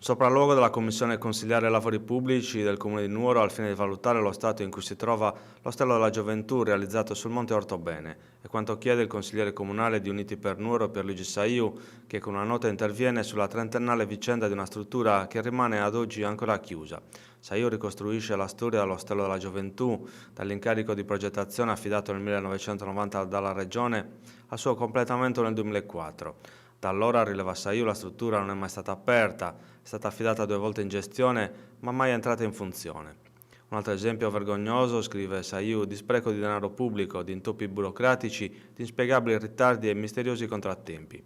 Sopralluogo della Commissione Consiliare Lavori Pubblici del Comune di Nuoro al fine di valutare lo stato in cui si trova l'Ostello della Gioventù realizzato sul Monte Ortobene e quanto chiede il consigliere comunale di Uniti per Nuoro Pierluigi Saiu, che con una nota interviene sulla trentennale vicenda di una struttura che rimane ad oggi ancora chiusa. Saiu ricostruisce la storia dell'Ostello della Gioventù, dall'incarico di progettazione affidato nel 1990 dalla Regione al suo completamento nel 2004. Da allora, rileva Saiu, la struttura non è mai stata aperta, è stata affidata 2 volte in gestione, ma mai entrata in funzione. Un altro esempio vergognoso, scrive Saiu, di spreco di denaro pubblico, di intoppi burocratici, di inspiegabili ritardi e misteriosi contrattempi.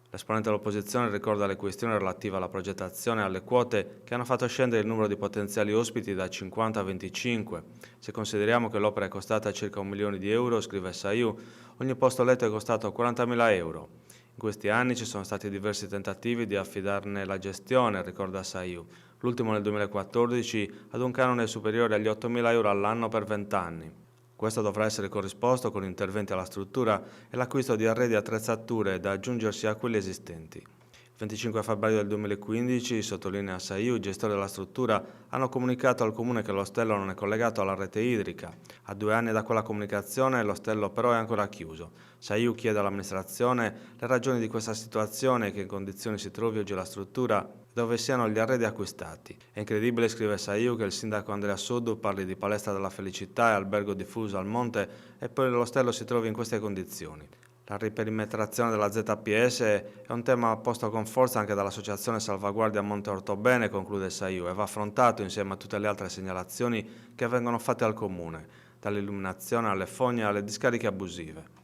L'esponente dell'opposizione ricorda le questioni relative alla progettazione e alle quote che hanno fatto scendere il numero di potenziali ospiti da 50 a 25. Se consideriamo che l'opera è costata circa 1 milione di euro, scrive Saiu, ogni posto letto è costato 40.000 euro. In questi anni ci sono stati diversi tentativi di affidarne la gestione, ricorda Saiu, l'ultimo nel 2014 ad un canone superiore agli 8.000 euro all'anno per 20 anni. Questo dovrà essere corrisposto con interventi alla struttura e l'acquisto di arredi e attrezzature da aggiungersi a quelli esistenti. Il 25 febbraio del 2015, sottolinea Saiu, i gestori della struttura hanno comunicato al Comune che l'ostello non è collegato alla rete idrica. A 2 anni da quella comunicazione l'ostello però è ancora chiuso. Saiu chiede all'amministrazione le ragioni di questa situazione e che in condizioni si trovi oggi la struttura e dove siano gli arredi acquistati. È incredibile, scrive Saiu, che il sindaco Andrea Soddu parli di palestra della felicità e albergo diffuso al monte e poi l'ostello si trovi in queste condizioni. La riperimetrazione della ZPS è un tema posto con forza anche dall'Associazione Salvaguardia Monte Ortobene, conclude Saiu, e va affrontato insieme a tutte le altre segnalazioni che vengono fatte al Comune, dall'illuminazione alle fogne alle discariche abusive.